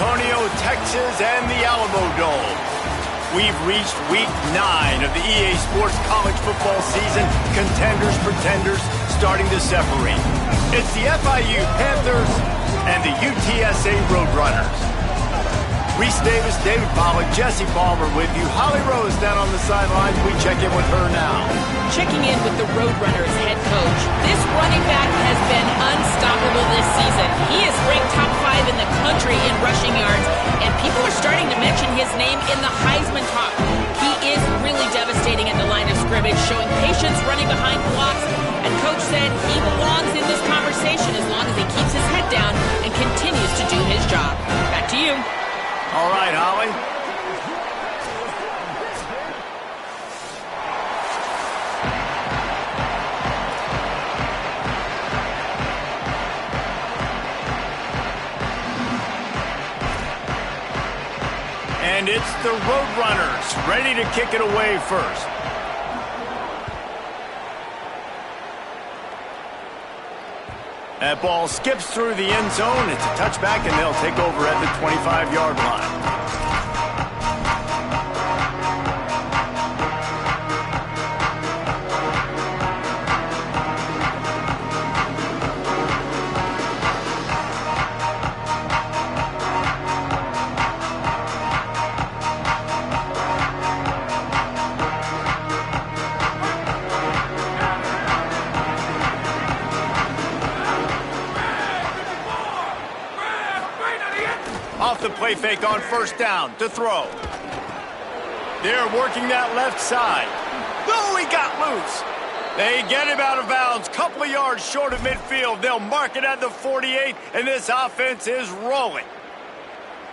Antonio, Texas, and the Alamo Dome. We've reached week 9 of the EA Sports college football season. Contenders, pretenders, starting to separate. It's the FIU Panthers and the UTSA Roadrunners. Reese Davis, David Pollack, Jesse Palmer with you. Holly Rose down on the sidelines. We check in with her now. Checking in with the Roadrunners head coach. This running back has been unstoppable this season. He is ranked top 5 in the country in rushing yards, and people are starting to mention his name in the Heisman talk. He is really devastating at the line of scrimmage, showing patience running behind blocks, and coach said he belongs in this conversation as long as he keeps his head down and continues to do his job. Back to you. All right, Holly. And it's the Roadrunners ready to kick it away first. That ball skips through the end zone. It's a touchback, and they'll take over at the 25-yard line. Off the play fake on first down to throw. They're working that left side. Oh, he got loose. They get him out of bounds. Couple of yards short of midfield. They'll mark it at the 48, and this offense is rolling.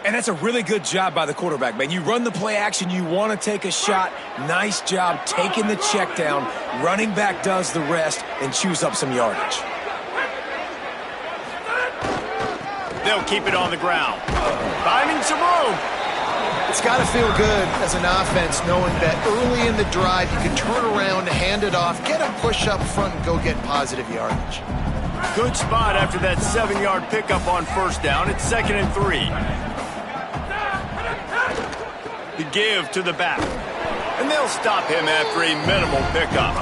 And that's a really good job by the quarterback, man. You run the play action, you want to take a shot. Nice job taking the check down. Running back does the rest and chews up some yardage. They'll keep it on the ground. Finding some room. It's got to feel good as an offense knowing that early in the drive you can turn around, hand it off, get a push up front, and go get positive yardage. Good spot after that 7-yard pickup on first down. It's 2nd and 3. The give to the back. And they'll stop him after a minimal pickup.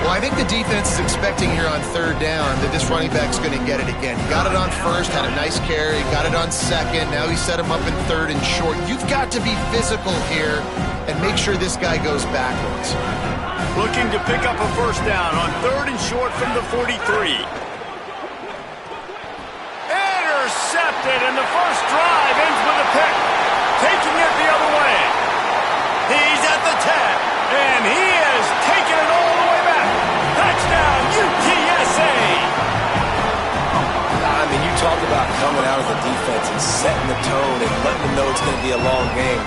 Well, I think the defense is expecting here on 3rd down that this running back's going to get it again. He got it on first, had a nice carry, got it on second. Now he set him up in 3rd and short. You've got to be physical here and make sure this guy goes backwards. Looking to pick up a first down on 3rd and short from the 43. Intercepted, and the first drive ends with a pick. Taking it the other way. He's at the 10, and he is taking it all the way back. Touchdown, UTSA! I mean, you talk about coming out of the defense and setting the tone and letting them know it's going to be a long game.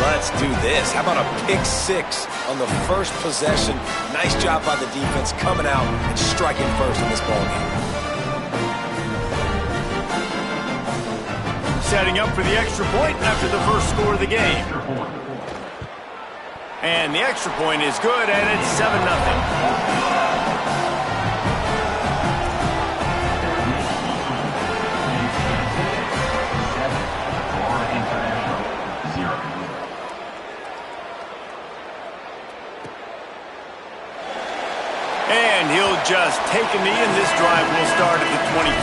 Let's do this. How about a pick 6 on the first possession? Nice job by the defense coming out and striking first in this ball game. Setting up for the extra point after the first score of the game. And the extra point is good, and it's 7-0. And he'll just take a knee, and this drive will start at the 25.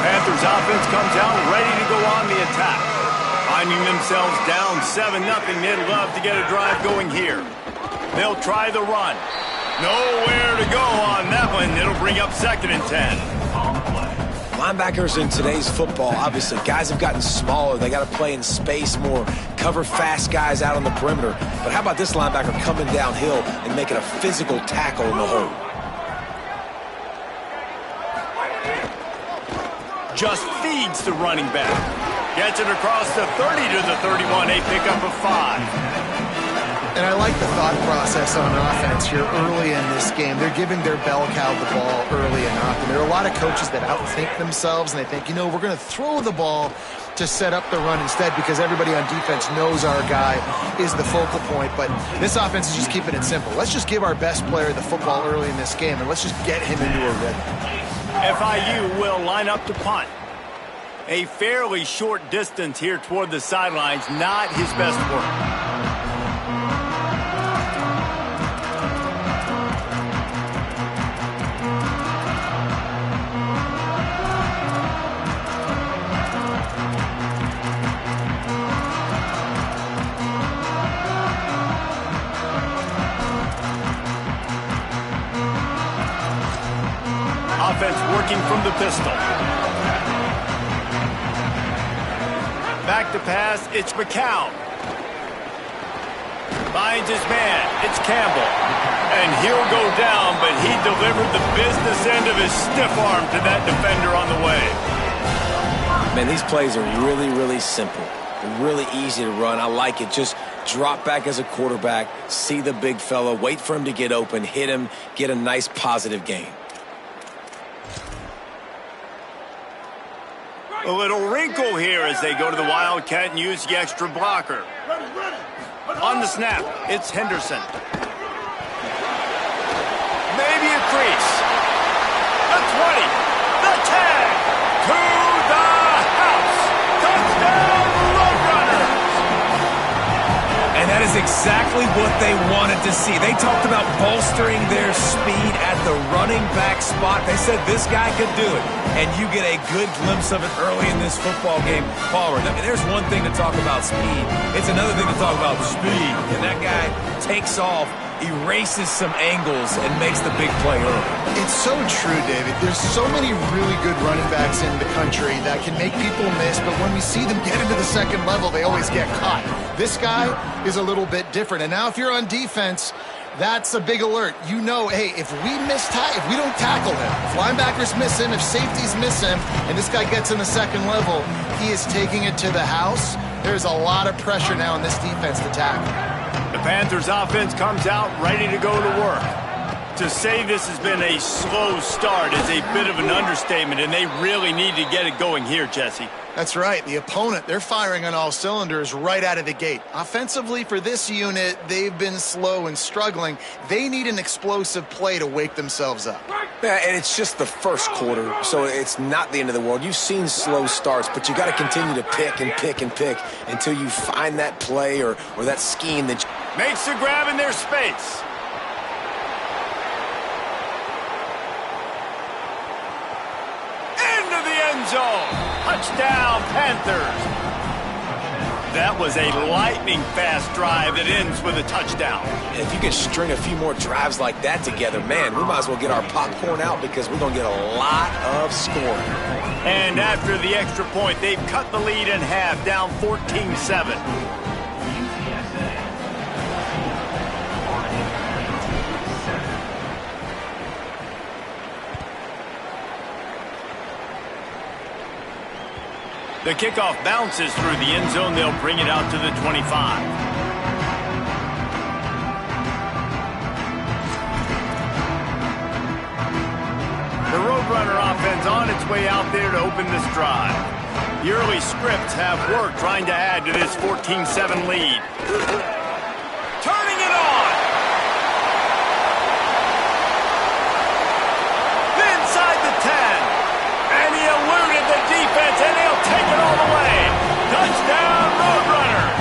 Panthers offense comes out ready to go on the attack. Finding themselves down 7-0, they'd love to get a drive going here. They'll try the run. Nowhere to go on that one. It'll bring up 2nd and 10. Linebackers in today's football, obviously, guys have gotten smaller. They got to play in space more, cover fast guys out on the perimeter. But how about this linebacker coming downhill and making a physical tackle in the hole? Just feeds the running back. Gets it across the 30 to the 31, a pickup of 5. And I like the thought process on offense here early in this game. They're giving their bell cow the ball early enough. And there are a lot of coaches that outthink themselves, and they think, you know, we're going to throw the ball to set up the run instead because everybody on defense knows our guy is the focal point. But this offense is just keeping it simple. Let's just give our best player the football early in this game, and let's just get him into a rhythm. FIU will line up to punt. A fairly short distance here toward the sidelines, not his best work. Offense working from the pistol. Back to pass, it's McCown. Finds his man, it's Campbell. And he'll go down, but he delivered the business end of his stiff arm to that defender on the way. Man, these plays are really, really simple. They're really easy to run. I like it. Just drop back as a quarterback, see the big fella, wait for him to get open, hit him, get a nice positive gain. A little wrinkle here as they go to the Wildcat and use the extra blocker. On the snap, it's Henderson. Maybe a crease. The 20, the 10, to the house. Touchdown, Roadrunners! And that is exactly what they wanted to see. They talked about bolstering their speed at the running back spot. They said this guy could do it. And you get a good glimpse of it early in this football game. Palmer, there's one thing to talk about speed. It's another thing to talk about speed. And that guy takes off, erases some angles, and makes the big play early. It's so true, David. There's so many really good running backs in the country that can make people miss, but when we see them get into the second level, they always get caught. This guy is a little bit different. And now if you're on defense, that's a big alert. You know, hey, if we don't tackle him, if linebackers miss him, if safeties miss him, and this guy gets in the second level, he is taking it to the house. There's a lot of pressure now in this defense to tackle. The Panthers offense comes out ready to go to work. To say this has been a slow start is a bit of an understatement, and they really need to get it going here, Jesse. That's right. The opponent, they're firing on all cylinders right out of the gate. Offensively, for this unit, they've been slow and struggling. They need an explosive play to wake themselves up. Yeah, and it's just the first quarter, so it's not the end of the world. You've seen slow starts, but you got to continue to pick and pick and pick until you find that play or that scheme that makes the grab in their space. Into the end zone. Touchdown, Panthers. That was a lightning-fast drive that ends with a touchdown. If you can string a few more drives like that together, man, we might as well get our popcorn out because we're going to get a lot of scoring. And after the extra point, they've cut the lead in half, down 14-7. The kickoff bounces through the end zone. They'll bring it out to the 25. The Roadrunner offense on its way out there to open this drive. The early scripts have worked trying to add to this 14-7 lead. Turning it on. Inside the 10. And he eluded the defense, and he'll take it all the way. Touchdown, Roadrunners.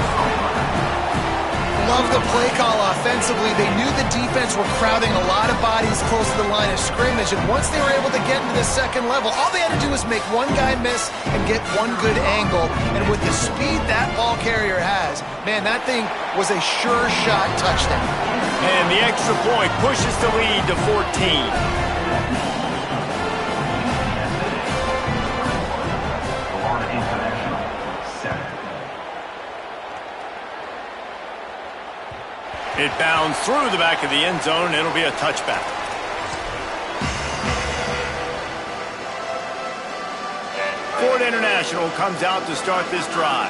Love the play call offensively. They knew the defense were crowding a lot of bodies close to the line of scrimmage, and once they were able to get into the second level, all they had to do was make one guy miss and get one good angle. And with the speed that ball carrier has, man, that thing was a sure shot touchdown. And the extra point pushes the lead to 14. It bounds through the back of the end zone, and it'll be a touchback. Ford International comes out to start this drive.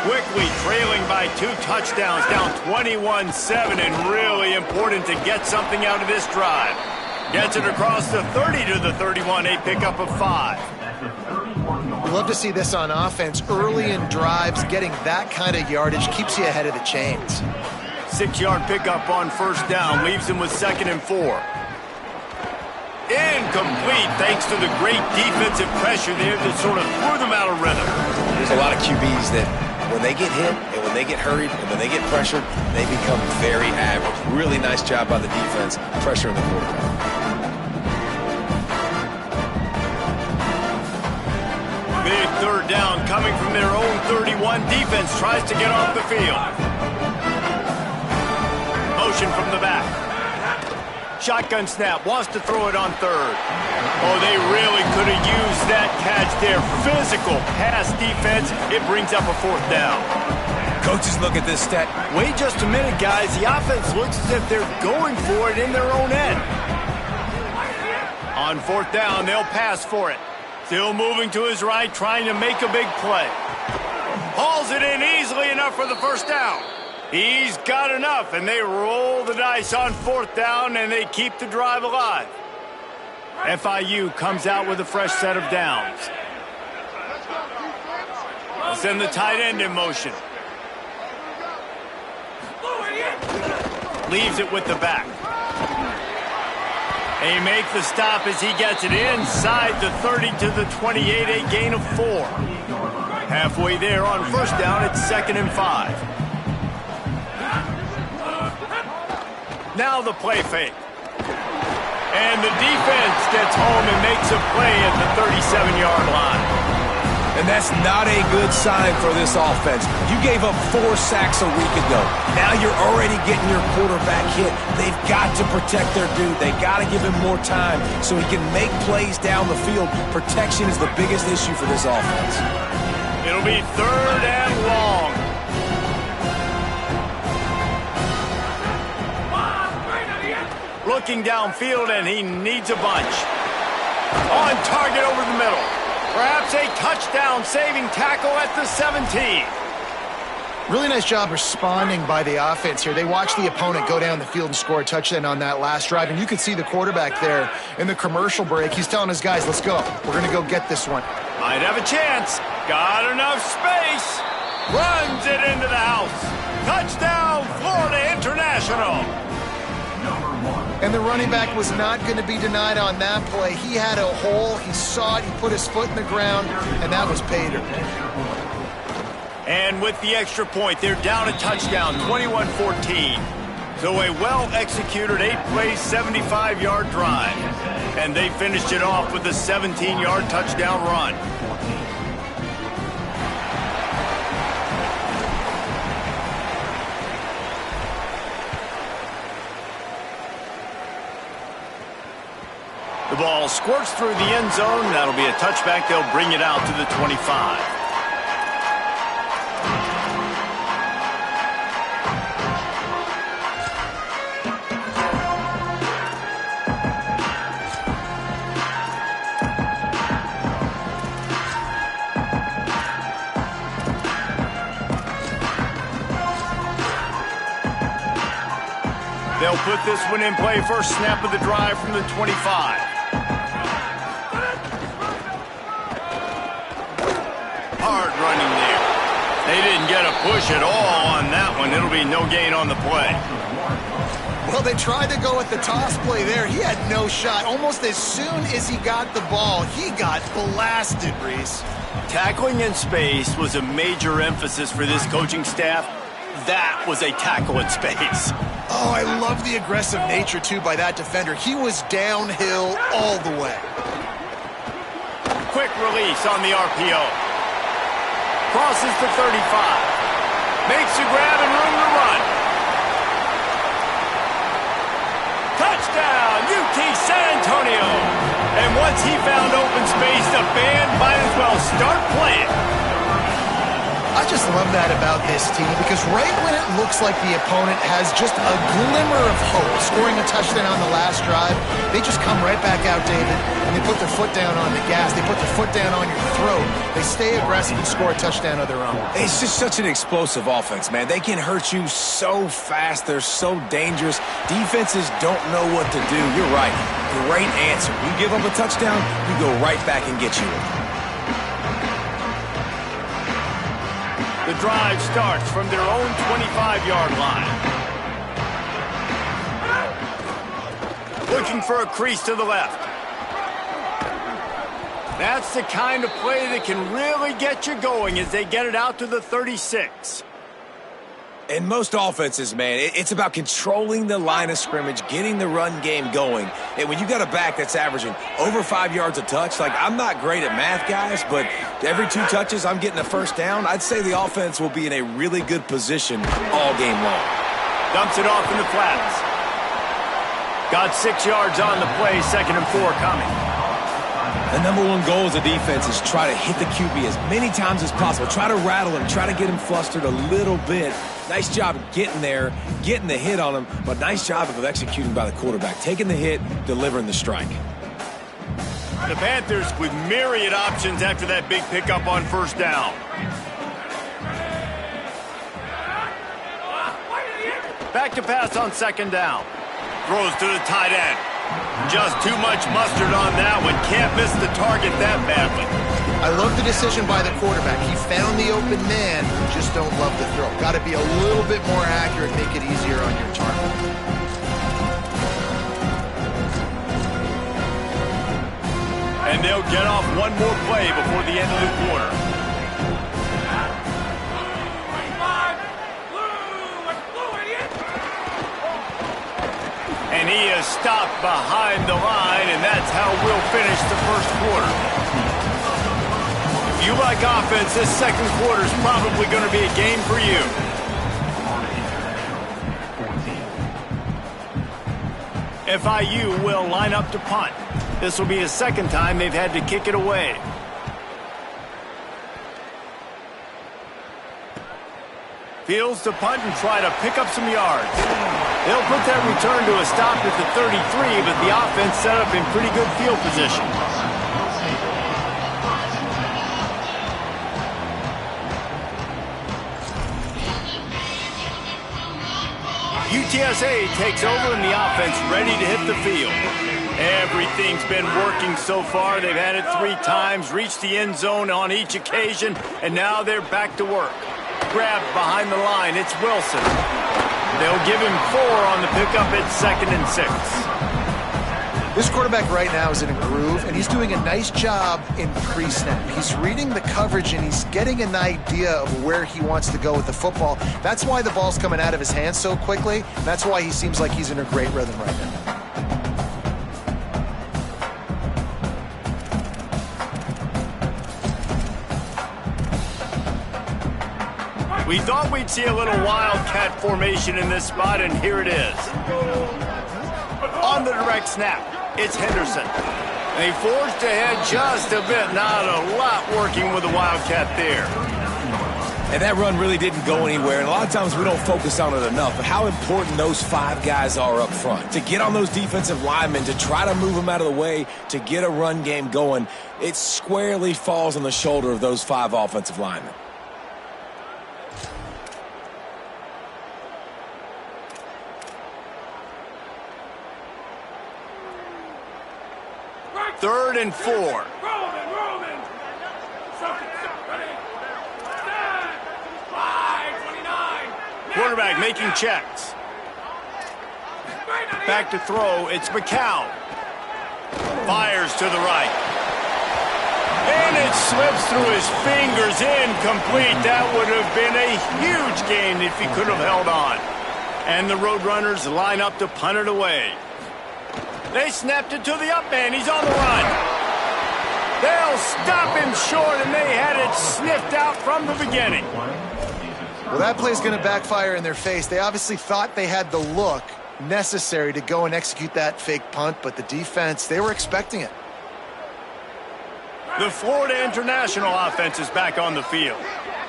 Quickly trailing by 2 touchdowns, down 21-7, and really important to get something out of this drive. Gets it across the 30 to the 31, a pickup of 5. We love to see this on offense. Early in drives, getting that kind of yardage keeps you ahead of the chains. 6-yard pickup on first down, leaves him with 2nd and 4. Incomplete thanks to the great defensive pressure there that sort of threw them out of rhythm. There's a lot of QBs that when they get hit and when they get hurried and when they get pressured, they become very average. Really nice job by the defense pressuring the quarterback. Big third down coming from their own 31. Defense tries to get off the field. Motion from the back. Shotgun snap, wants to throw it on third. Oh, they really could have used that catch there. Physical pass defense. It brings up a fourth down. Coaches look at this stat. Wait just a minute, guys. The offense looks as if they're going for it in their own end. On fourth down, they'll pass for it. Still moving to his right, trying to make a big play. Hauls it in easily enough for the first down. He's got enough, and they roll the dice on fourth down, and they keep the drive alive. FIU comes out with a fresh set of downs. They'll send the tight end in motion. Leaves it with the back. They make the stop as he gets it inside the 30 to the 28, a gain of 4. Halfway there on first down, it's 2nd and 5. Now the play fake. And the defense gets home and makes a play at the 37-yard line. And that's not a good sign for this offense. You gave up 4 sacks a week ago. Now you're already getting your quarterback hit. They've got to protect their dude. They got to give him more time so he can make plays down the field. Protection is the biggest issue for this offense. It'll be 3rd and long. Looking downfield, and he needs a bunch. On target over the middle. Perhaps a touchdown-saving tackle at the 17. Really nice job responding by the offense here. They watched the opponent go down the field and score a touchdown on that last drive, and you could see the quarterback there in the commercial break. He's telling his guys, let's go. We're going to go get this one. Might have a chance. Got enough space. Runs it into the house. Touchdown, Florida International. And the running back was not going to be denied on that play. He had a hole. He saw it. He put his foot in the ground, and that was pay dirt. And with the extra point, they're down a touchdown, 21-14. So a well-executed 8-play, 75-yard drive. And they finished it off with a 17-yard touchdown run. The ball squirts through the end zone. That'll be a touchback. They'll bring it out to the 25. They'll put this one in play. First snap of the drive from the 25. Hard running there. They didn't get a push at all on that one. It'll be no gain on the play. Well, they tried to go with the toss play there. He had no shot. Almost as soon as he got the ball, he got blasted, Reese. Tackling in space was a major emphasis for this coaching staff. That was a tackle in space. Oh, I love the aggressive nature, too, by that defender. He was downhill all the way. Quick release on the RPO. Crosses the 35. Makes a grab and room to run. Touchdown, UT San Antonio. And once he found open space, the band might as well start playing. I just love that about this team because right when it looks like the opponent has just a glimmer of hope, scoring a touchdown on the last drive, they just come right back out, David, and they put their foot down on the gas. They put their foot down on your throat. They stay aggressive and score a touchdown of their own. It's just such an explosive offense, man. They can hurt you so fast. They're so dangerous. Defenses don't know what to do. You're right. Great answer. You give up a touchdown, we go right back and get you. The drive starts from their own 25-yard line. Looking for a crease to the left. That's the kind of play that can really get you going as they get it out to the 36. In most offenses, man, it's about controlling the line of scrimmage, getting the run game going. And when you got a back that's averaging over 5 yards a touch, like, I'm not great at math, guys, but every 2 touches I'm getting a first down, I'd say the offense will be in a really good position all game long. Dumps it off in the flats. Got 6 yards on the play, 2nd and 4 coming. The number one goal as a defense is try to hit the QB as many times as possible. Try to rattle him, try to get him flustered a little bit. Nice job of getting there, getting the hit on him, but nice job of executing by the quarterback. Taking the hit, delivering the strike. The Panthers with myriad options after that big pickup on 1st down. Back to pass on 2nd down. Throws to the tight end. Just too much mustard on that one. Can't miss the target that badly. I love the decision by the quarterback. He found the open man. Just don't love the throw. Got to be a little bit more accurate, make it easier on your target. And they'll get off one more play before the end of the quarter. And he is stopped behind the line, and that's how we'll finish the 1st quarter. If you like offense, this 2nd quarter is probably going to be a game for you. FIU will line up to punt. This will be the 2nd time they've had to kick it away. Fields to punt and try to pick up some yards. They'll put that return to a stop at the 33, but the offense set up in pretty good field position. UTSA takes over and the offense ready to hit the field. Everything's been working so far. They've had it 3 times, reached the end zone on each occasion, and now they're back to work. Grabbed behind the line, it's Wilson. They'll give him 4 on the pickup at 2nd and 6. This quarterback right now is in a groove, and he's doing a nice job in pre-snap. He's reading the coverage, and he's getting an idea of where he wants to go with the football. That's why the ball's coming out of his hands so quickly. That's why he seems like he's in a great rhythm right now. We thought we'd see a little wildcat formation in this spot, and here it is. On the direct snap, it's Henderson. They forged ahead just a bit. Not a lot working with the wildcat there. And that run really didn't go anywhere, and a lot of times we don't focus on it enough, but how important those 5 guys are up front. To get on those defensive linemen, to try to move them out of the way, to get a run game going, it squarely falls on the shoulder of those 5 offensive linemen. Third and 4. Quarterback making checks. Back to throw, it's McCown. Fires to the right. And it slips through his fingers, incomplete. That would have been a huge gain if he could have held on. And the Roadrunners line up to punt it away. They snapped it to the up man. He's on the run. They'll stop him short, and they had it sniffed out from the beginning. Well, that play's going to backfire in their face. They obviously thought they had the look necessary to go and execute that fake punt, but the defense, they were expecting it. The Florida International offense is back on the field.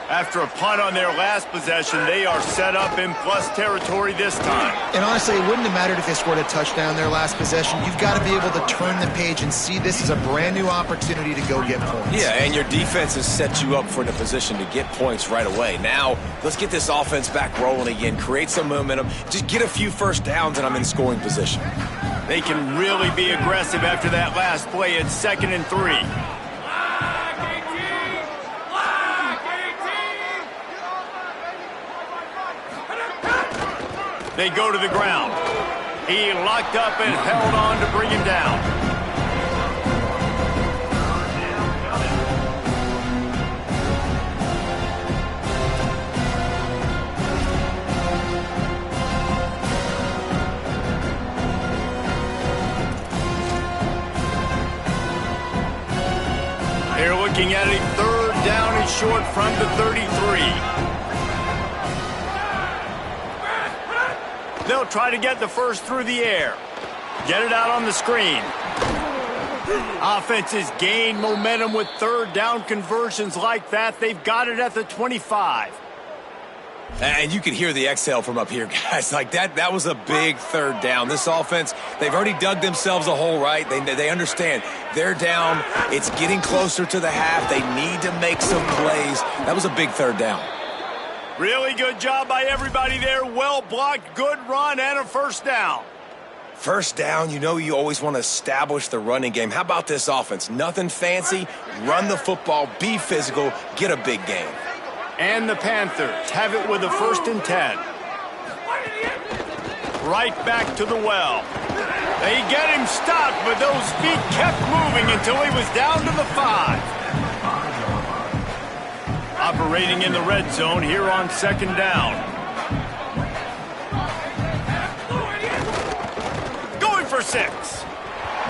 After a punt on their last possession, they are set up in plus territory this time. And honestly, it wouldn't have mattered if they scored a touchdown their last possession. You've got to be able to turn the page and see this as a brand new opportunity to go get points. Yeah, and your defense has set you up for the position to get points right away. Now, let's get this offense back rolling again, create some momentum, just get a few first downs, and I'm in scoring position. They can really be aggressive after that last play at 2nd and 3. They go to the ground. He locked up and held on to bring him down. Looking at a third down and short from the 33. They'll try to get the first through the air. Get it out on the screen. Offenses gain momentum with third down conversions like that. They've got it at the 25. And you can hear the exhale from up here, guys. Like that was a big third down. This offense, they've already dug themselves a hole, right? They understand. They're down. It's getting closer to the half. They need to make some plays. That was a big third down. Really good job by everybody there. Well blocked, good run, and a first down. First down, you always want to establish the running game. How about this offense? Nothing fancy. Run the football, be physical, get a big gain. And the Panthers have it with a 1st and 10. Right back to the well. They get him stopped, but those feet kept moving until he was down to the 5. Operating in the red zone here on 2nd down. Going for 6.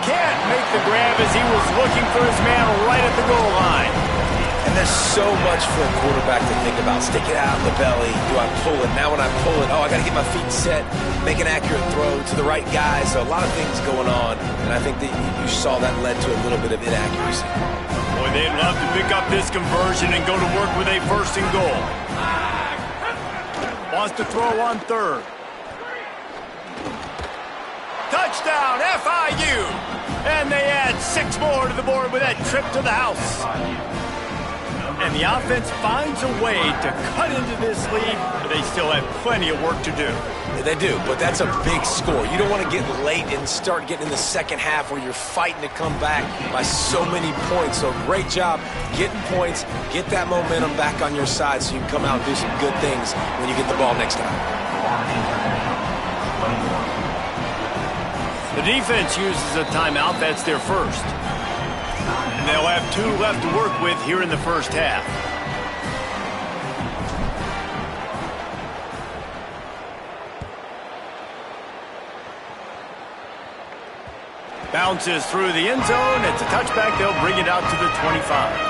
Can't make the grab as he was looking for his man right at the goal line. And there's so much for a quarterback to think about. Stick it out in the belly. Do I pull it? Now when I pull it, I got to get my feet set, make an accurate throw to the right guy. So a lot of things going on, and I think that you saw that led to a little bit of inaccuracy. Boy, they'd love to pick up this conversion and go to work with a 1st and goal. Wants to throw on 3rd. Touchdown, FIU! And they add 6 more to the board with that trip to the house. And the offense finds a way to cut into this lead, but they still have plenty of work to do. Yeah, they do, but that's a big score. You don't want to get late and start getting in the second half where you're fighting to come back by so many points. So great job getting points, get that momentum back on your side so you can come out and do some good things when you get the ball next time. The defense uses a timeout. That's their first. And they'll have 2 left to work with here in the first half. Bounces through the end zone. It's a touchback. They'll bring it out to the 25.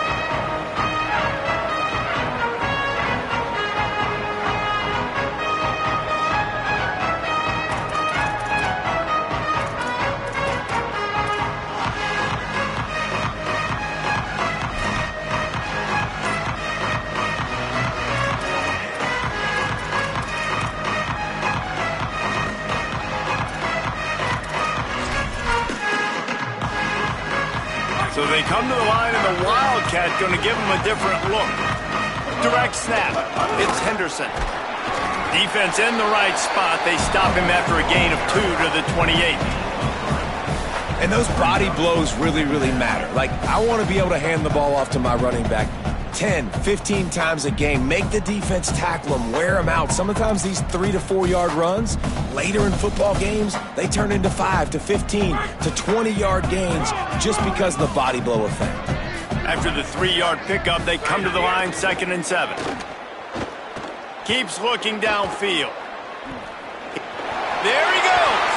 So they come to the line, and the Wildcat going to give them a different look. Direct snap. It's Henderson. Defense in the right spot. They stop him after a gain of 2 to the 28. And those body blows really, really matter. Like, I want to be able to hand the ball off to my running back 10, 15 times a game. Make the defense tackle them, wear them out. Sometimes these 3 to 4 yard runs, later in football games, they turn into 5 to 15 to 20 yard gains just because of the body blow effect. After the 3-yard pickup, they come to the line 2nd and 7. Keeps looking downfield. There he goes.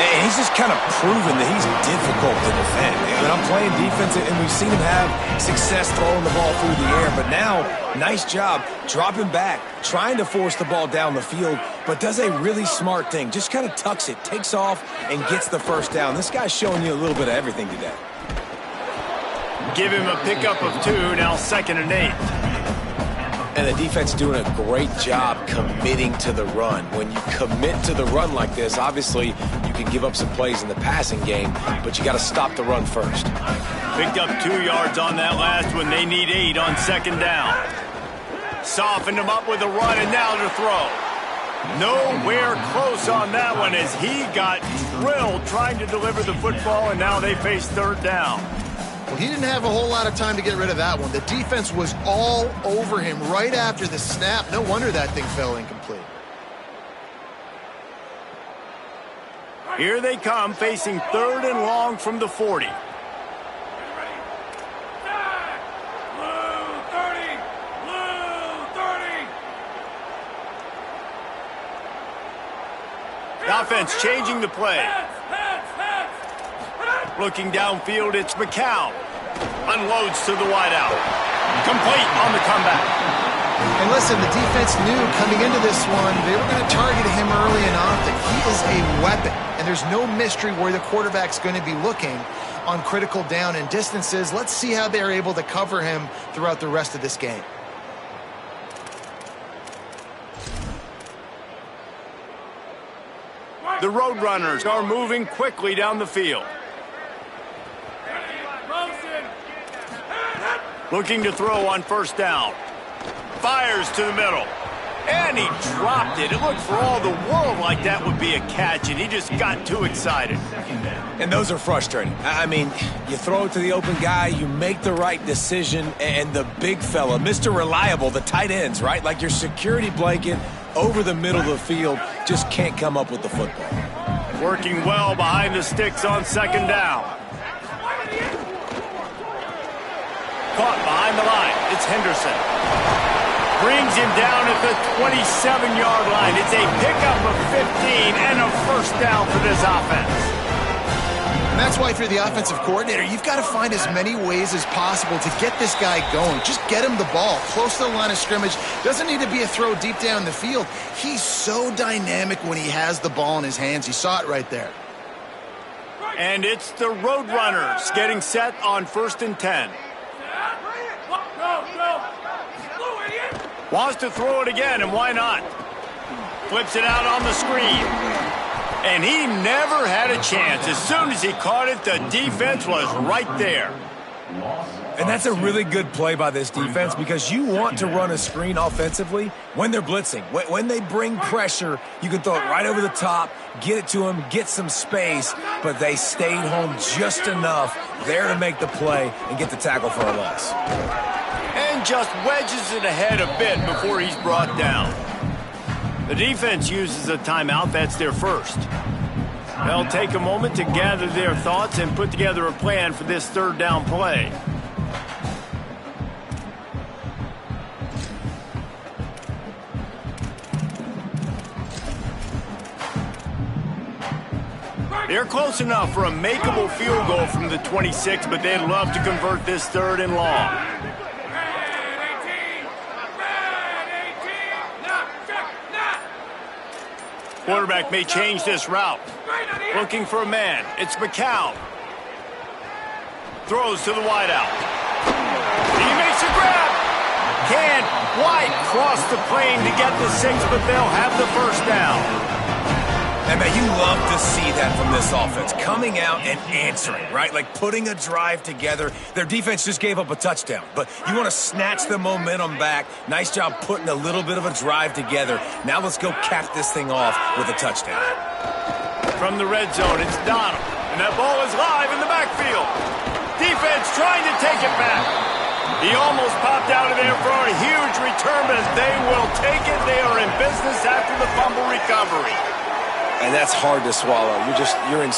And he's just kind of proven that he's difficult to defend. And I'm playing defense, and we've seen him have success throwing the ball through the air. But now, nice job dropping back, trying to force the ball down the field, but does a really smart thing. Just kind of tucks it, takes off, and gets the first down. This guy's showing you a little bit of everything today. Give him a pickup of 2, now 2nd and 8. And the defense doing a great job committing to the run. When you commit to the run like this, obviously you can give up some plays in the passing game, but you got to stop the run first. Picked up 2 yards on that last one. They need 8 on 2nd down. Softened him up with a run, and now to throw. Nowhere close on that one as he got drilled trying to deliver the football, and now they face 3rd down. Well, he didn't have a whole lot of time to get rid of that one. The defense was all over him right after the snap. No wonder that thing fell incomplete. Here they come, facing 3rd and long from the 40. The offense changing the play. Looking downfield, it's McCown. Unloads to the wideout. Complete on the comeback. And listen, the defense knew coming into this one, they were going to target him early and often. He is a weapon, and there's no mystery where the quarterback's going to be looking on critical down and distances. Let's see how they're able to cover him throughout the rest of this game. The Roadrunners are moving quickly down the field. Looking to throw on first down. Fires to the middle. And he dropped it. It looked for all the world like that would be a catch, and he just got too excited. And those are frustrating. I mean, you throw it to the open guy, you make the right decision, and the big fella, Mr. Reliable, the tight ends, right? Like your security blanket over the middle of the field, just can't come up with the football. Working well behind the sticks on second down. Caught behind the line. It's Henderson. Brings him down at the 27-yard line. It's a pickup of 15 and a first down for this offense. And that's why if you're the offensive coordinator, you've got to find as many ways as possible to get this guy going. Just get him the ball close to the line of scrimmage. Doesn't need to be a throw deep down the field. He's so dynamic when he has the ball in his hands. You saw it right there. And it's the Roadrunners getting set on 1st and 10. Wants to throw it again, and why not? Flips it out on the screen. And he never had a chance. As soon as he caught it, the defense was right there. And that's a really good play by this defense because you want to run a screen offensively when they're blitzing. When they bring pressure, you can throw it right over the top, get it to them, get some space, but they stayed home just enough there to make the play and get the tackle for a loss. And just wedges it ahead a bit before he's brought down. The defense uses a timeout. That's their first. They'll take a moment to gather their thoughts and put together a plan for this third down play. They're close enough for a makeable field goal from the 26, but they'd love to convert this third and long. Quarterback may change this route. Looking for a man. It's McCown. Throws to the wideout. He makes a grab. Can't quite cross the plane to get the 6, but they'll have the first down. And man, you love to see that from this offense. Coming out and answering, right? Like putting a drive together. Their defense just gave up a touchdown, but you want to snatch the momentum back. Nice job putting a little bit of a drive together. Now let's go cap this thing off with a touchdown. From the red zone, it's Donald. And that ball is live in the backfield. Defense trying to take it back. He almost popped out of there for a huge return, but they will take it. They are in business after the fumble recovery. And that's hard to swallow. You're in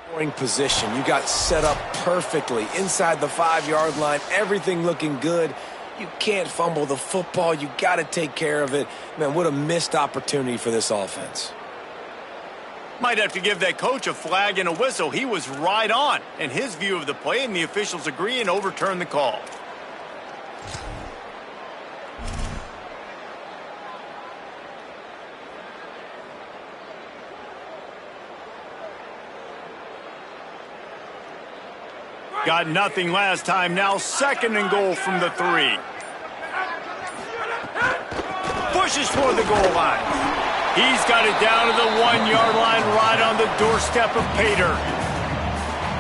scoring position. You got set up perfectly inside the 5-yard line. Everything looking good. You can't fumble the football. You got to take care of it. Man, what a missed opportunity for this offense. Might have to give that coach a flag and a whistle. He was right on in his view of the play, and the officials agree and overturn the call. Got nothing last time. Now 2nd and goal from the 3. Pushes toward the goal line. He's got it down to the 1-yard line right on the doorstep of Pater.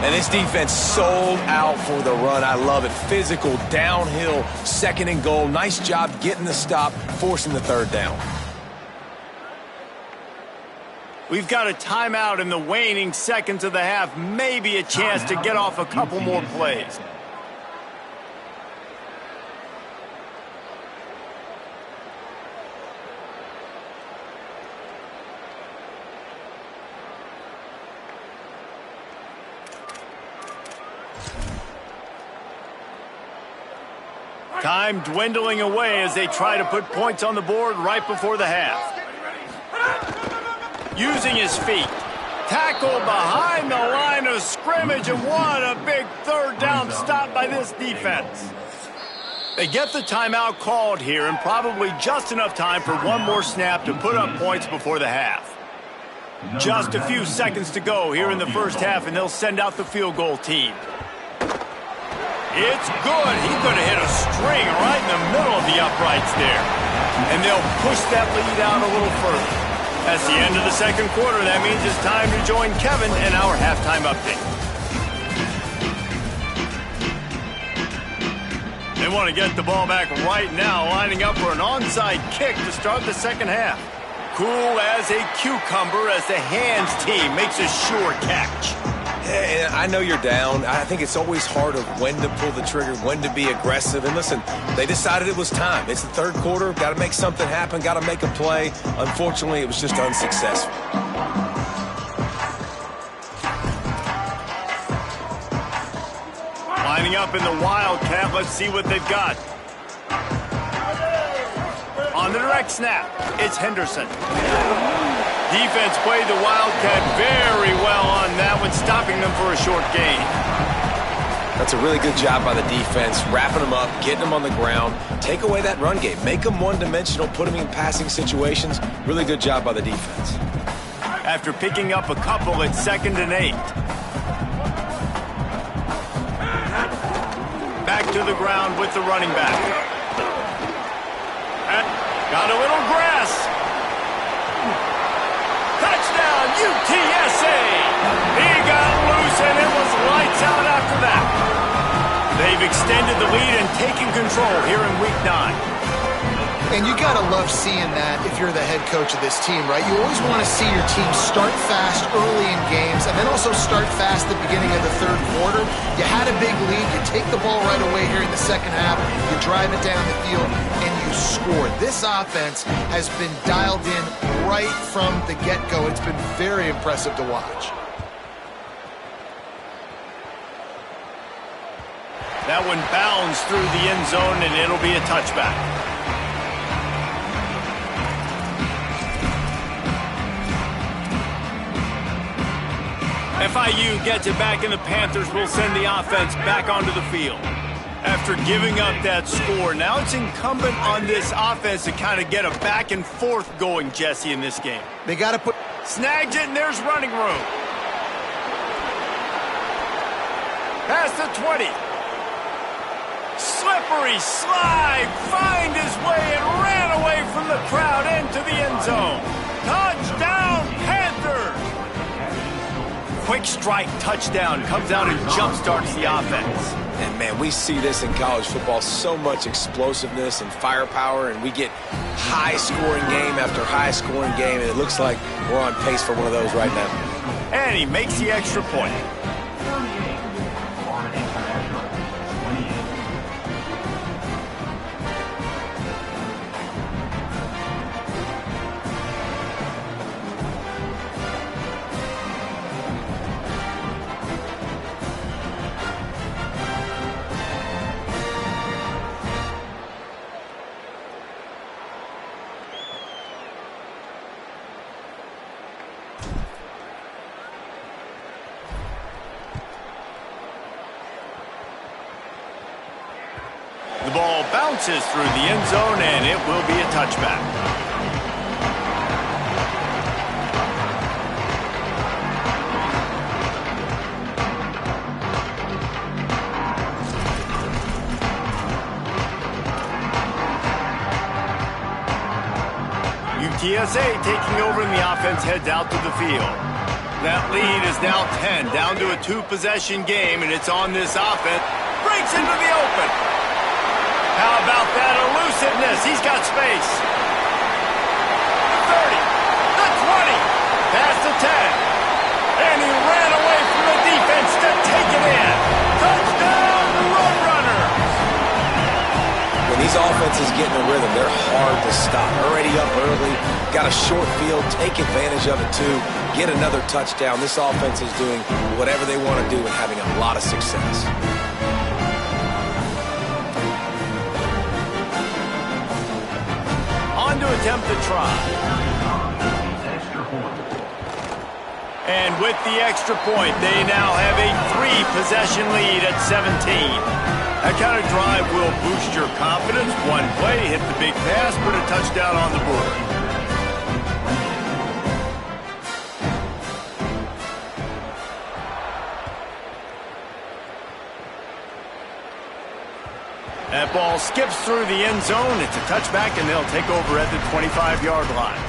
And this defense sold out for the run. I love it. Physical, downhill, 2nd and goal. Nice job getting the stop, forcing the 3rd down. We've got a timeout in the waning seconds of the half. Maybe a chance to get off a couple more plays. Time dwindling away as they try to put points on the board right before the half. Using his feet. Tackle behind the line of scrimmage, and what a big third down stop by this defense. They get the timeout called here, and probably just enough time for one more snap to put up points before the half. Just a few seconds to go here in the first half, and they'll send out the field goal team. It's good. He could have hit a string right in the middle of the uprights there. And they'll push that lead out a little further. That's the end of the second quarter. That means it's time to join Kevin and our halftime update. They want to get the ball back right now, lining up for an onside kick to start the second half. Cool as a cucumber as the hands team makes a sure catch. And I know you're down. I think it's always hard of when to pull the trigger, when to be aggressive. And listen, they decided it was time. It's the third quarter. Got to make something happen. Got to make a play. Unfortunately, it was just unsuccessful. Lining up in the Wildcat. Let's see what they've got. On the direct snap, it's Henderson. Defense played the Wildcat very well on that one, stopping them for a short gain. That's a really good job by the defense, wrapping them up, getting them on the ground. Take away that run game. Make them one-dimensional, put them in passing situations. Really good job by the defense. After picking up a couple, it's 2nd and 8. Back to the ground with the running back. Got a little grass. Touchdown, UTSA! He got loose, and it was lights out after that. They've extended the lead and taken control here in Week 9. And you got to love seeing that if you're the head coach of this team, right? You always want to see your team start fast early in games and then also start fast at the beginning of the third quarter. You had a big lead. You take the ball right away here in the second half. You drive it down the field, and you score. This offense has been dialed in right from the get-go. It's been very impressive to watch. That one bounds through the end zone, and it'll be a touchback. FIU gets it back, and the Panthers will send the offense back onto the field. After giving up that score, now it's incumbent on this offense to kind of get a back and forth going, Jesse, in this game. They got to put... Snags it, and there's running room. Past the 20. Slippery slide, find his way and ran away from the crowd into the end zone. Touchdown, Panthers! Quick strike touchdown comes out and jump-starts the offense. And, man, we see this in college football, so much explosiveness and firepower, and we get high-scoring game after high-scoring game, and it looks like we're on pace for one of those right now. And he makes the extra point. The ball bounces through the end zone, and it will be a touchback. UTSA taking over, and the offense heads out to the field. That lead is now 10, down to a two-possession game, and it's on this offense. Breaks into the open. How about that elusiveness? He's got space. 30, the 20, past the 10. And he ran away from the defense to take it in. Touchdown, Roadrunners! When these offenses get in a rhythm, they're hard to stop. Already up early, got a short field, take advantage of it too, get another touchdown. This offense is doing whatever they want to do and having a lot of success. To attempt the try. And with the extra point, they now have a 3-possession lead at 17. That kind of drive will boost your confidence. One play, hit the big pass, put a touchdown on the board. That ball skips through the end zone. It's a touchback, and they'll take over at the 25-yard line.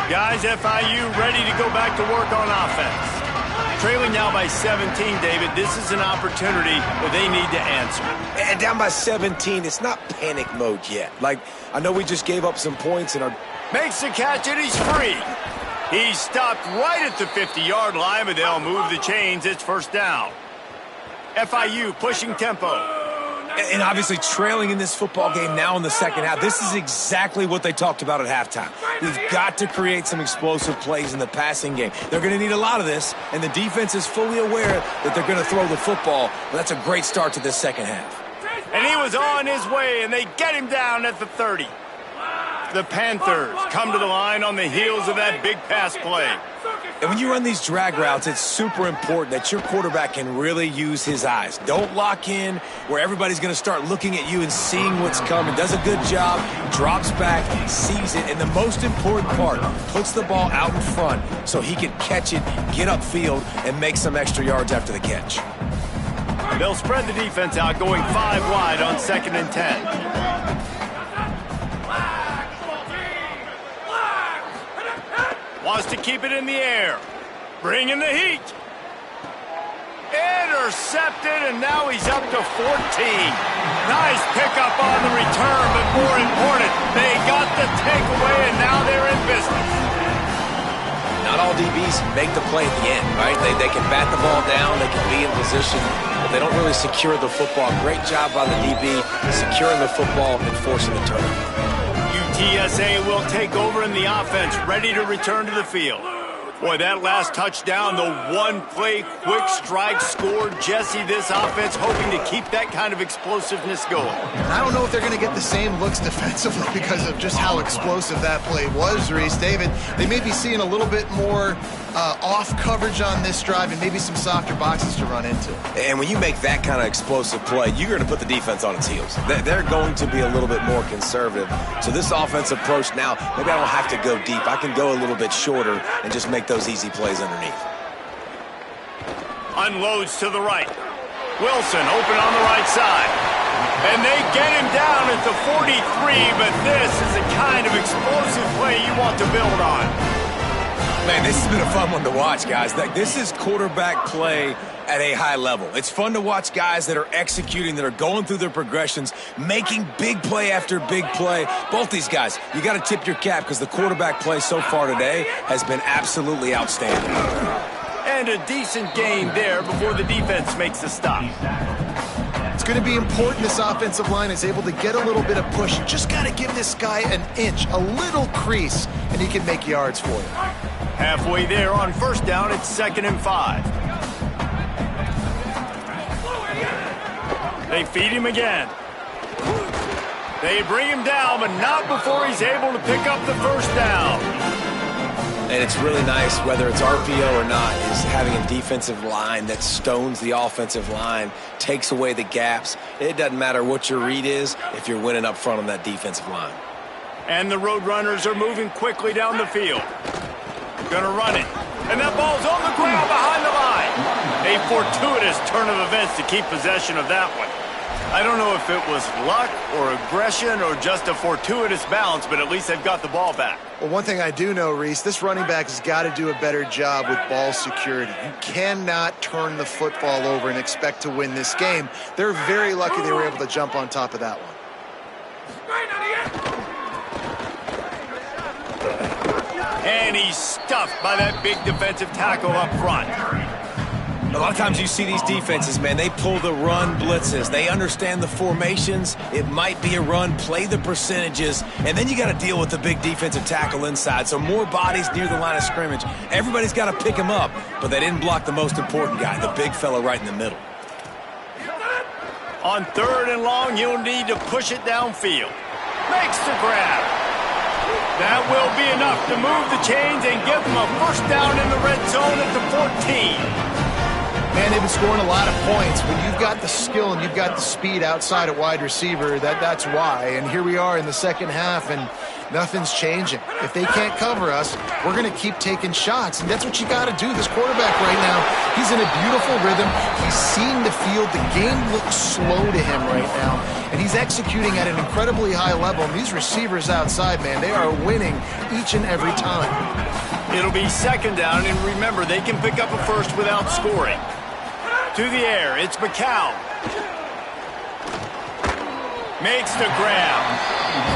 Guys, FIU ready to go back to work on offense. Trailing now by 17, David. This is an opportunity that they need to answer. And down by 17, it's not panic mode yet. Like, I know we just gave up some points and are... Makes the catch, and he's free. He's stopped right at the 50-yard line, but they'll move the chains. It's first down. FIU pushing tempo. And obviously trailing in this football game now in the second half. This is exactly what they talked about at halftime. We've got to create some explosive plays in the passing game. They're going to need a lot of this, and the defense is fully aware that they're going to throw the football. But that's a great start to this second half. And he was on his way, and they get him down at the 30. The Panthers come to the line on the heels of that big pass play. And when you run these drag routes, it's super important that your quarterback can really use his eyes. Don't lock in where everybody's going to start looking at you and seeing what's coming. Does a good job, drops back, sees it, and the most important part, puts the ball out in front so he can catch it, get upfield, and make some extra yards after the catch. They'll spread the defense out, going 5 wide on 2nd and 10. Wants to keep it in the air. Bringing the heat. Intercepted, and now he's up to 14. Nice pickup on the return, but more important, they got the takeaway, and now they're in business. Not all DBs make the play at the end, right? They can bat the ball down, they can be in position, but they don't really secure the football. Great job by the DB securing the football and forcing the turnover. UTSA will take over in the offense, ready to return to the field. Boy, that last touchdown, the one-play quick strike scored. Jesse, this offense hoping to keep that kind of explosiveness going. I don't know if they're going to get the same looks defensively because of just how explosive that play was, Reese. David, they may be seeing a little bit more off coverage on this drive and maybe some softer boxes to run into. And when you make that kind of explosive play, you're going to put the defense on its heels. They're going to be a little bit more conservative. So this offense approach now, maybe I don't have to go deep. I can go a little bit shorter and just make those easy plays underneath. Unloads to the right. Wilson open on the right side. And they get him down at the 43, but this is the kind of explosive play you want to build on. Man, this has been a fun one to watch, guys. This is quarterback play at a high level. It's fun to watch guys that are executing, that are going through their progressions, making big play after big play. Both these guys, you got to tip your cap because the quarterback play so far today has been absolutely outstanding. And a decent gain there before the defense makes the stop. It's going to be important this offensive line is able to get a little bit of push. You just got to give this guy an inch, a little crease, and he can make yards for you. Halfway there on first down, it's 2nd and 5. They feed him again. They bring him down, but not before he's able to pick up the first down. And it's really nice, whether it's RPO or not, is having a defensive line that stones the offensive line, takes away the gaps. It doesn't matter what your read is if you're winning up front on that defensive line. And the Roadrunners are moving quickly down the field. Gonna run it. And that ball's on the ground behind the line. A fortuitous turn of events to keep possession of that one. I don't know if it was luck or aggression or just a fortuitous bounce, but at least they've got the ball back. Well, one thing I do know, Reese, this running back has got to do a better job with ball security. You cannot turn the football over and expect to win this game. They're very lucky they were able to jump on top of that one. And he's stuffed by that big defensive tackle up front. A lot of times you see these defenses, man, they pull the run blitzes. They understand the formations. It might be a run, play the percentages, and then you got to deal with the big defensive tackle inside. So more bodies near the line of scrimmage. Everybody's got to pick him up, but they didn't block the most important guy, the big fella right in the middle. On 3rd and long, you'll need to push it downfield. Makes the grab. That will be enough to move the chains and give them a first down in the red zone at the 14. Man, they've been scoring a lot of points. When you've got the skill and you've got the speed outside at wide receiver, that's why. And here we are in the second half, and nothing's changing. If they can't cover us, we're going to keep taking shots, and that's what you got to do. This quarterback right now, he's in a beautiful rhythm. He's seeing the field. The game looks slow to him right now, and he's executing at an incredibly high level. And these receivers outside, man, they are winning each and every time. It'll be 2nd down, and remember, they can pick up a first without scoring. To the air, it's McCown. Makes the grab.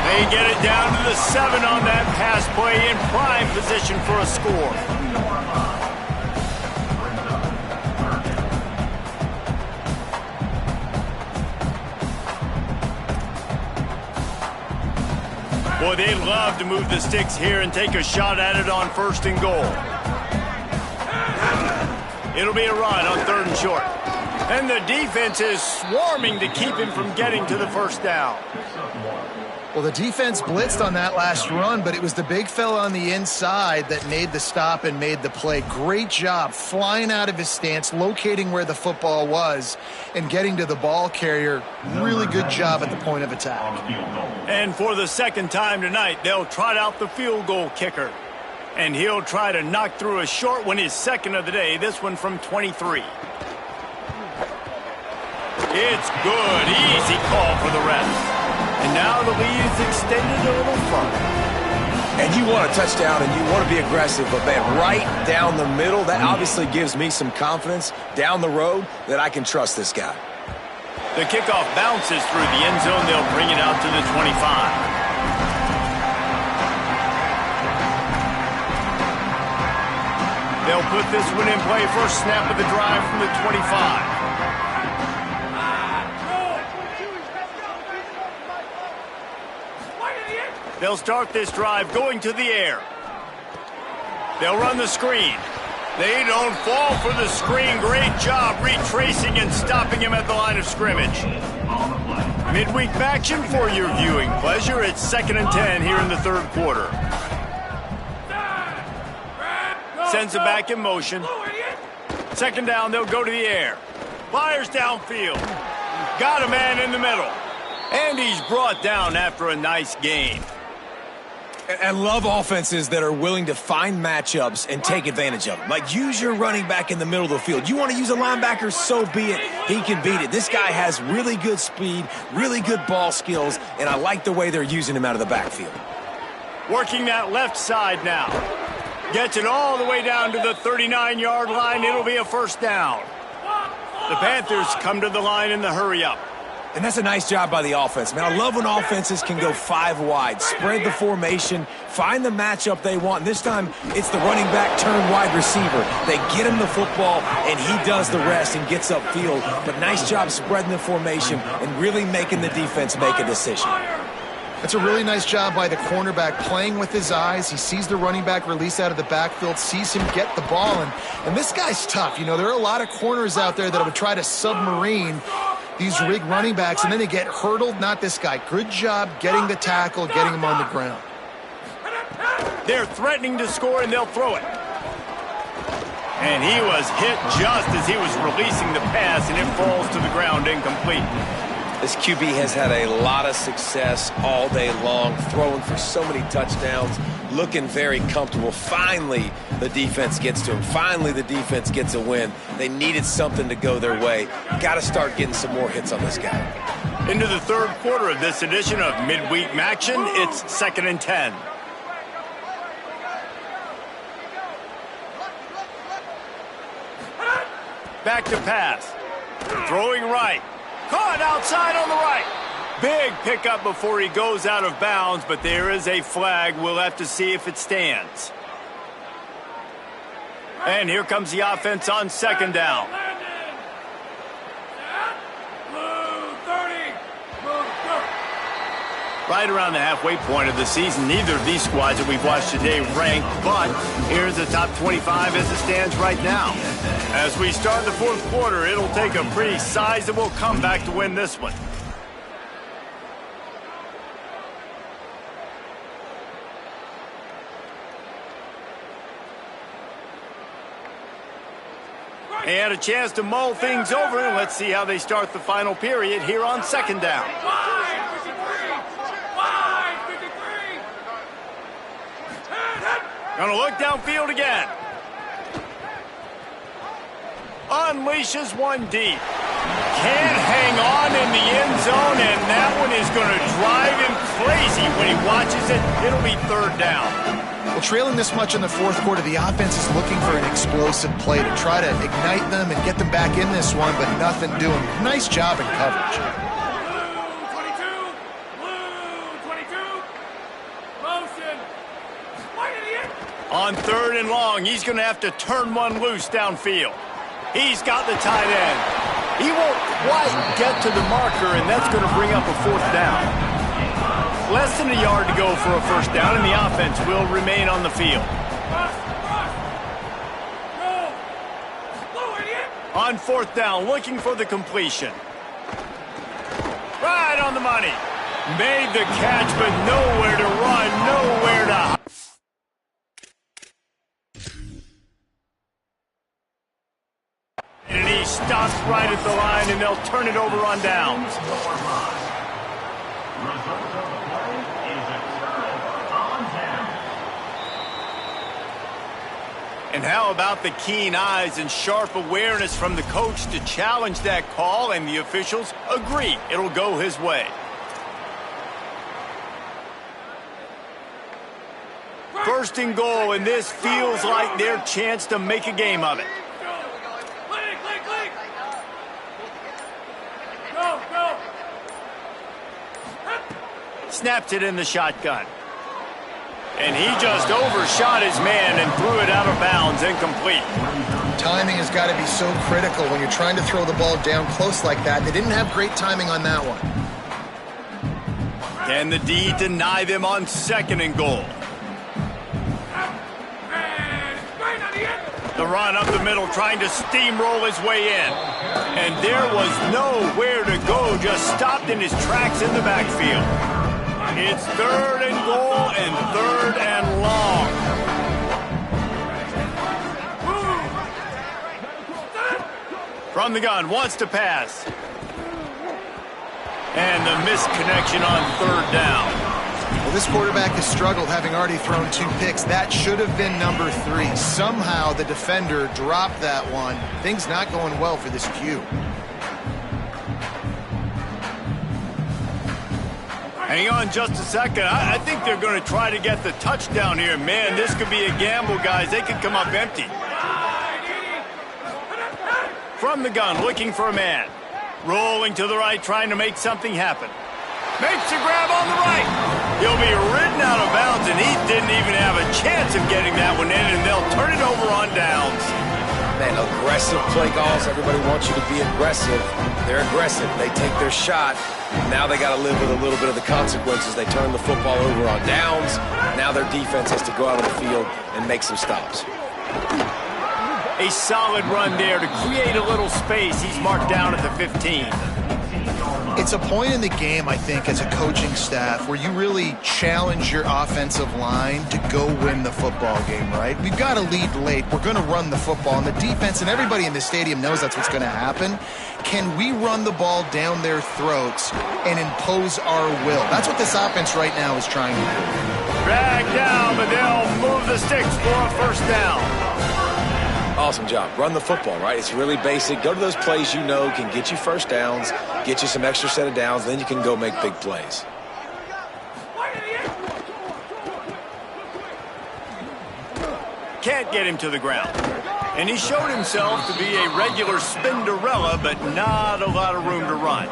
They get it down to the 7 on that pass play in prime position for a score. Boy, they love to move the sticks here and take a shot at it on 1st and goal. It'll be a run on 3rd and short. And the defense is swarming to keep him from getting to the first down. Well, the defense blitzed on that last run, but it was the big fella on the inside that made the stop and made the play. Great job flying out of his stance, locating where the football was, and getting to the ball carrier. Really good job at the point of attack. And for the 2nd time tonight, they'll trot out the field goal kicker. And he'll try to knock through a short one, his 2nd of the day, this one from 23. It's good. Easy call for the refs. And now the lead is extended a little further. And you want a touchdown and you want to be aggressive, but man, right down the middle, that obviously gives me some confidence down the road that I can trust this guy. The kickoff bounces through the end zone. They'll bring it out to the 25. They'll put this one in play. First snap of the drive from the 25. They'll start this drive going to the air. They'll run the screen. They don't fall for the screen. Great job retracing and stopping him at the line of scrimmage. Midweek action for your viewing pleasure. It's 2nd and 10 here in the 3rd quarter. Sends it back in motion. 2nd down, they'll go to the air. Fires downfield. Got a man in the middle. And he's brought down after a nice gain. I love offenses that are willing to find matchups and take advantage of them. Like, use your running back in the middle of the field. You want to use a linebacker, so be it. He can beat it. This guy has really good speed, really good ball skills, and I like the way they're using him out of the backfield. Working that left side now. Gets it all the way down to the 39-yard line. It'll be a first down. The Panthers come to the line in the hurry-up. And that's a nice job by the offense. Man, I love when offenses can go 5 wide, spread the formation, find the matchup they want. And this time, it's the running back turned wide receiver. They get him the football, and he does the rest and gets upfield. But nice job spreading the formation and really making the defense make a decision. That's a really nice job by the cornerback, playing with his eyes. He sees the running back release out of the backfield, sees him get the ball, and this guy's tough. You know, there are a lot of corners out there that would try to submarine these rig running backs, and then they get hurdled. Not this guy. Good job getting the tackle, getting him on the ground. They're threatening to score, and they'll throw it. And he was hit just as he was releasing the pass, and it falls to the ground incomplete. This QB has had a lot of success all day long, throwing for so many touchdowns, looking very comfortable. Finally, the defense gets to him. Finally, the defense gets a win. They needed something to go their way. Got to start getting some more hits on this guy. Into the 3rd quarter of this edition of Midweek Action, it's 2nd and 10. Back to pass. Throwing right. Caught outside on the right. Big pickup before he goes out of bounds, but there is a flag. We'll have to see if it stands. And here comes the offense on 2nd down. Right around the halfway point of the season, neither of these squads that we've watched today ranked, but here's the top 25 as it stands right now. As we start the fourth quarter, it'll take a pretty sizable comeback to win this one. They had a chance to mull things over, and let's see how they start the final period here on second down. Gonna look downfield again. Unleashes one deep. Can't hang on in the end zone, and that one is gonna drive him crazy when he watches it. It'll be third down. Well, trailing this much in the fourth quarter, the offense is looking for an explosive play to try to ignite them and get them back in this one, but nothing doing. Nice job in coverage. On third and long, he's going to have to turn one loose downfield. He's got the tight end. He won't quite get to the marker, and that's going to bring up a fourth down. Less than a yard to go for a first down, and the offense will remain on the field. On fourth down, looking for the completion. Right on the money. Made the catch, but nowhere to run, nowhere to hide. And he stops right at the line, and they'll turn it over on downs. And how about the keen eyes and sharp awareness from the coach to challenge that call, and the officials agree it'll go his way. First and goal, and this feels like their chance to make a game of it. Snapped it in the shotgun. And he just overshot his man and threw it out of bounds, incomplete. Timing has got to be so critical when you're trying to throw the ball down close like that. They didn't have great timing on that one. Can the D deny them on second and goal? The run up the middle, trying to steamroll his way in. And there was nowhere to go, just stopped in his tracks in the backfield. It's third and goal and third and long. From the gun, wants to pass. And the misconnection on third down. Well, this quarterback has struggled, having already thrown 2 picks. That should have been number 3. Somehow the defender dropped that one. Things not going well for this Q. Hang on just a second. I think they're going to try to get the touchdown here. Man, this could be a gamble, guys. They could come up empty. From the gun, looking for a man. Rolling to the right, trying to make something happen. Makes the grab on the right. He'll be ridden out of bounds, and he didn't even have a chance of getting that one in, and they'll turn it over on downs. Man, aggressive play calls. Everybody wants you to be aggressive. They're aggressive. They take their shot. Now they got to live with a little bit of the consequences. They turn the football over on downs. Now their defense has to go out on the field and make some stops. A solid run there to create a little space. He's marked down at the 15. It's a point in the game, I think, as a coaching staff where you really challenge your offensive line to go win the football game, right? We've got to lead late. We're going to run the football. And the defense and everybody in the stadium knows that's what's going to happen. Can we run the ball down their throats and impose our will? That's what this offense right now is trying to do. Drag down, but they'll move the sticks for a first down. Awesome job. Run the football, right? It's really basic. Go to those plays you know can get you first downs, get you some extra set of downs, then you can go make big plays. Can't get him to the ground. And he showed himself to be a regular Spinderella, but not a lot of room to run.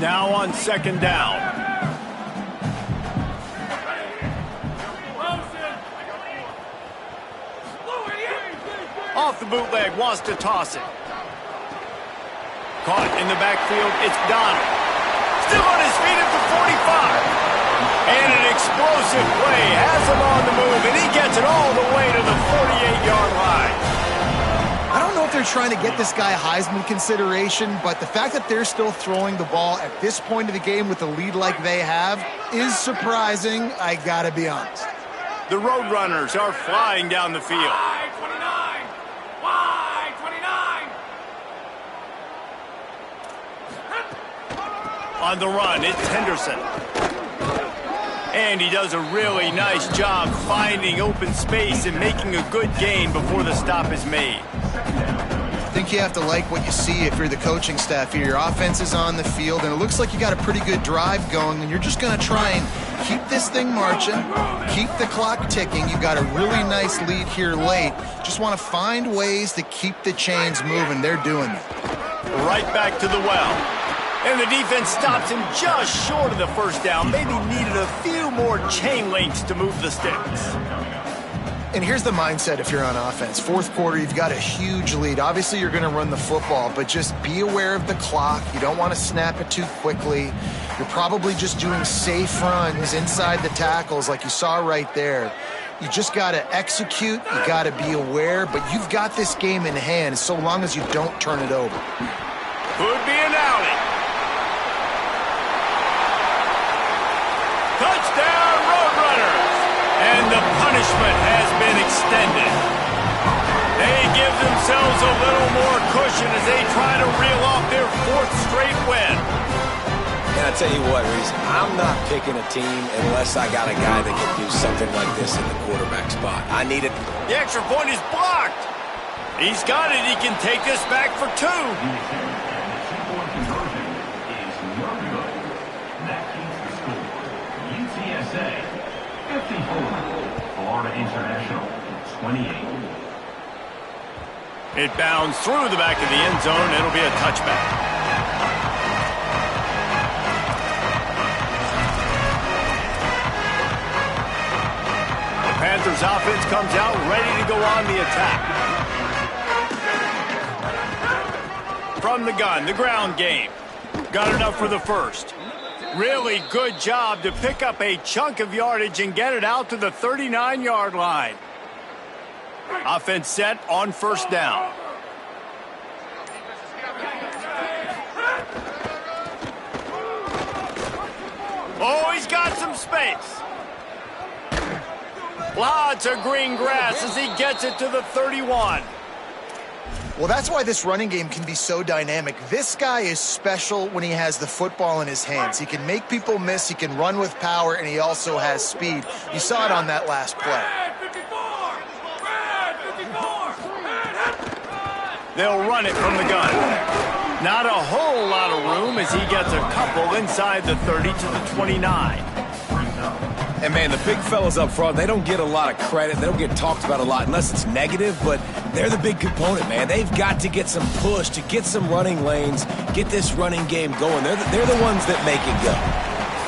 Now on second down. Off the bootleg, wants to toss it. Caught in the backfield, it's Donald. Still on his feet at the 45. And an explosive play has him on the move, and he gets it all the way to the 48-yard line. I don't know if they're trying to get this guy Heisman consideration, but the fact that they're still throwing the ball at this point of the game with a lead like they have is surprising, I gotta be honest. The Roadrunners are flying down the field. Wide 29! Wide 29! On the run, it's Henderson. And he does a really nice job finding open space and making a good gain before the stop is made. I think you have to like what you see if you're the coaching staff here. Your offense is on the field, and it looks like you got a pretty good drive going, and you're just going to try and keep this thing marching, keep the clock ticking. You've got a really nice lead here late. Just want to find ways to keep the chains moving. They're doing that. Right back to the well. And the defense stops him just short of the first down. Maybe needed a few more chain links to move the sticks. And here's the mindset if you're on offense. Fourth quarter, you've got a huge lead. Obviously, you're going to run the football, but just be aware of the clock. You don't want to snap it too quickly. You're probably just doing safe runs inside the tackles like you saw right there. You just got to execute. You got to be aware, but you've got this game in hand so long as you don't turn it over. Could be an outing. Touchdown, Roadrunners! And the punishment has been extended. They give themselves a little more cushion as they try to reel off their fourth straight win. And I tell you what, Reese, I'm not picking a team unless I got a guy that can do something like this in the quarterback spot. I need it. The extra point is blocked. He's got it. He can take this back for two. UTSA 54, Florida International 28. It bounds through the back of the end zone. It'll be a touchback. The Panthers offense comes out ready to go on the attack. From the gun, the ground game. Got enough for the first. Really good job to pick up a chunk of yardage and get it out to the 39-yard line. Offense set on first down. Oh, he's got some space. Lots of green grass as he gets it to the 31. Well, that's why this running game can be so dynamic. This guy is special when he has the football in his hands. He can make people miss, he can run with power, and he also has speed. You saw it on that last play. They'll run it from the gun. Not a whole lot of room as he gets a couple inside the 30 to the 29. And, man, the big fellas up front, they don't get a lot of credit. They don't get talked about a lot unless it's negative, but they're the big component, man. They've got to get some push, to get some running lanes, get this running game going. They're the ones that make it go.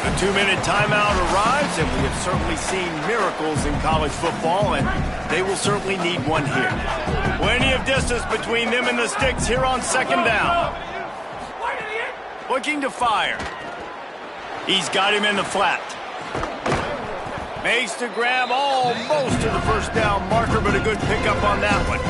The 2-minute timeout arrives, and we have certainly seen miracles in college football, and they will certainly need one here. Plenty of distance between them and the sticks here on second down. Looking to fire. He's got him in the flat. Makes the grab almost to the first down marker, but a good pickup on that one.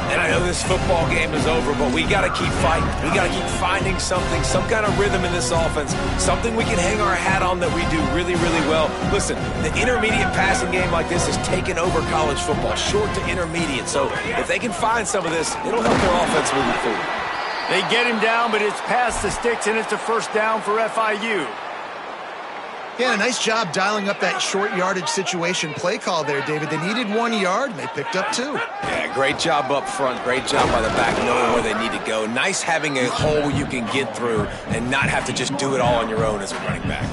And I know this football game is over, but we got to keep fighting. We got to keep finding something, some kind of rhythm in this offense, something we can hang our hat on that we do really, really well. Listen, the intermediate passing game like this has taken over college football, short to intermediate. So if they can find some of this, it'll help their offense moving forward. They get him down, but it's past the sticks, and it's a first down for FIU. Yeah, a nice job dialing up that short yardage situation play call there, David. They needed 1 yard, and they picked up 2. Yeah, great job up front. Great job by the back, knowing where they need to go. Nice having a hole you can get through and not have to just do it all on your own as a running back.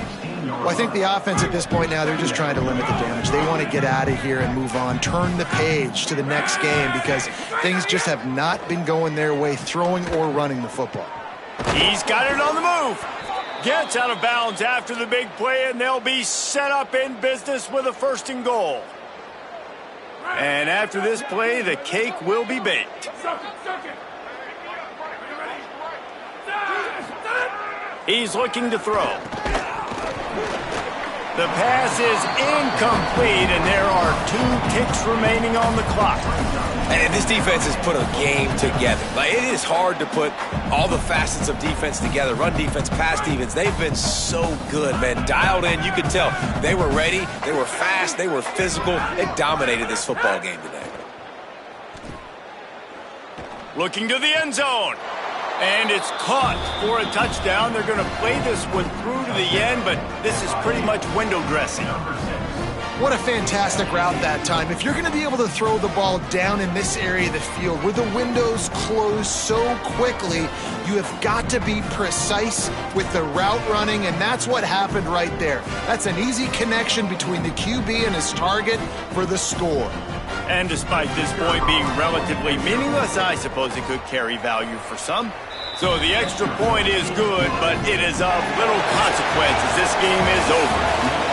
Well, I think the offense at this point now, they're just trying to limit the damage. They want to get out of here and move on, turn the page to the next game because things just have not been going their way, throwing or running the football. He's got it on the move. Gets out of bounds after the big play, and they'll be set up in business with a 1st and goal. And after this play, the cake will be baked. He's looking to throw. The pass is incomplete, and there are 2 ticks remaining on the clock. And this defense has put a game together. Like, it is hard to put all the facets of defense together. Run defense, pass defense. They've been so good, man. Dialed in. You could tell they were ready. They were fast. They were physical. They dominated this football game today. Looking to the end zone. And it's caught for a touchdown. They're going to play this one through to the end, but this is pretty much window dressing. What a fantastic route that time. If you're going to be able to throw the ball down in this area of the field where the windows close so quickly, you have got to be precise with the route running, and that's what happened right there. That's an easy connection between the QB and his target for the score. And despite this point being relatively meaningless, I suppose it could carry value for some. So the extra point is good, but it is of little consequence as this game is over.